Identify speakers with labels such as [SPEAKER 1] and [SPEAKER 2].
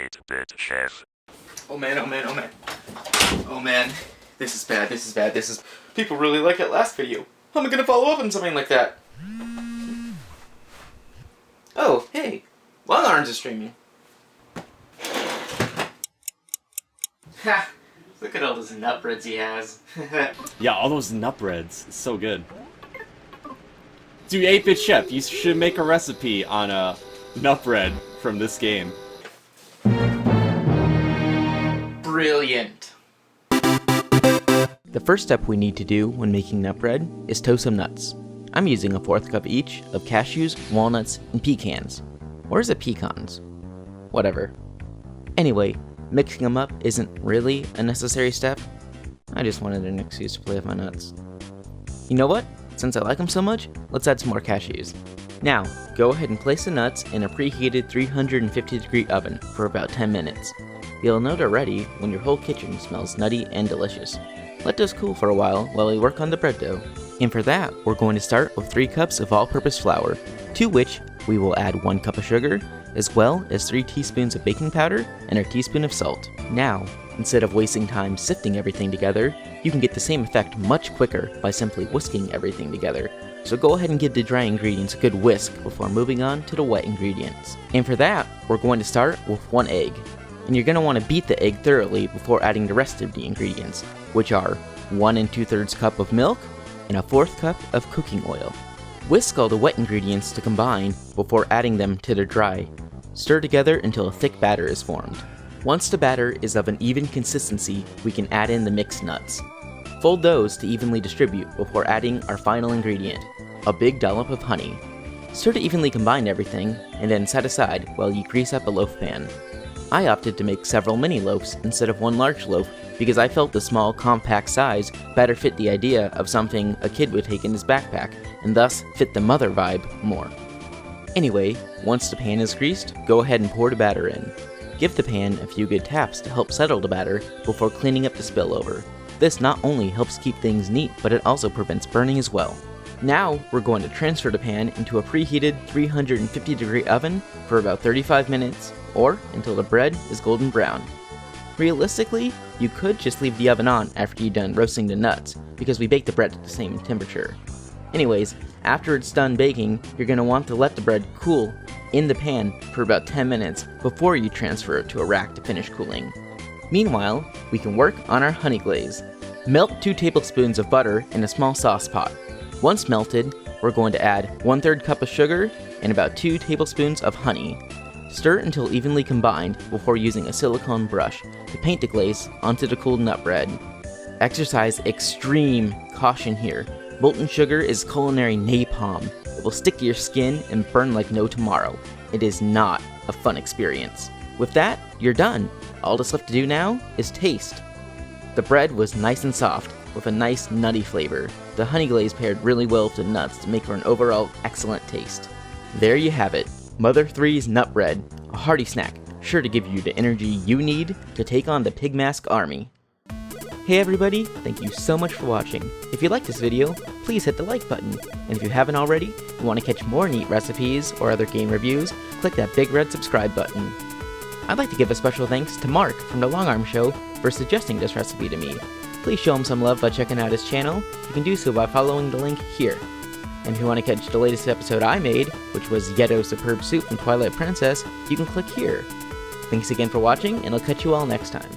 [SPEAKER 1] 8-bit chef.
[SPEAKER 2] Oh man, oh man, oh man. Oh man. This is bad, this is bad, this is... People really like that last video. How am I gonna follow up on something like that? Oh, hey. LongArms is streaming. Ha! Look at all those nut breads he has.
[SPEAKER 3] Yeah, all those nut breads. It's so good. Dude, 8-bit chef, you should make a recipe on a nut bread from this game.
[SPEAKER 2] Brilliant.
[SPEAKER 4] The first step we need to do when making nut bread is toast some nuts. I'm using a 1/4 cup each of cashews, walnuts, and pecans. Or is it pecans? Whatever. Anyway, mixing them up isn't really a necessary step. I just wanted an excuse to play with my nuts. You know what? Since I like them so much, let's add some more cashews. Now, go ahead and place the nuts in a preheated 350-degree oven for about 10 minutes. You'll know they're ready when your whole kitchen smells nutty and delicious. Let those cool for a while we work on the bread dough. And for that, we're going to start with 3 cups of all-purpose flour, to which we will add 1 cup of sugar, as well as 3 teaspoons of baking powder and a teaspoon of salt. Now, instead of wasting time sifting everything together, you can get the same effect much quicker by simply whisking everything together. So go ahead and give the dry ingredients a good whisk before moving on to the wet ingredients. And for that, we're going to start with 1 egg. And you're going to want to beat the egg thoroughly before adding the rest of the ingredients, which are 1 2/3 cup of milk and a 1/4 cup of cooking oil. Whisk all the wet ingredients to combine before adding them to the dry. Stir together until a thick batter is formed. Once the batter is of an even consistency, we can add in the mixed nuts. Fold those to evenly distribute before adding our final ingredient, a big dollop of honey. Stir to evenly combine everything, and then set aside while you grease up a loaf pan. I opted to make several mini loaves instead of 1 large loaf because I felt the small, compact size better fit the idea of something a kid would take in his backpack, and thus fit the mother vibe more. Anyway, once the pan is greased, go ahead and pour the batter in. Give the pan a few good taps to help settle the batter before cleaning up the spillover. This not only helps keep things neat, but it also prevents burning as well. Now, we're going to transfer the pan into a preheated 350-degree oven for about 35 minutes, or until the bread is golden brown. Realistically, you could just leave the oven on after you're done roasting the nuts, because we bake the bread at the same temperature. Anyways, after it's done baking, you're going to want to let the bread cool in the pan for about 10 minutes before you transfer it to a rack to finish cooling. Meanwhile, we can work on our honey glaze. Melt 2 tablespoons of butter in a small sauce pot. Once melted, we're going to add 1/3 cup of sugar and about 2 tablespoons of honey. Stir until evenly combined before using a silicone brush to paint the glaze onto the cooled nut bread. Exercise extreme caution here. Molten sugar is culinary napalm. It will stick to your skin and burn like no tomorrow. It is not a fun experience. With that, you're done. All that's left to do now is taste. The bread was nice and soft, with a nice nutty flavor. The honey glaze paired really well with the nuts to make for an overall excellent taste. There you have it, Mother 3's nut bread, a hearty snack, sure to give you the energy you need to take on the Pig Mask Army. Hey everybody, thank you so much for watching. If you liked this video, please hit the like button. And if you haven't already, and want to catch more neat recipes or other game reviews, click that big red subscribe button. I'd like to give a special thanks to Marc from the LongArmsShow for suggesting this recipe to me. Please show him some love by checking out his channel. You can do so by following the link here. And if you want to catch the latest episode I made, which was Yedo's Superb Soup from Twilight Princess, you can click here. Thanks again for watching, and I'll catch you all next time.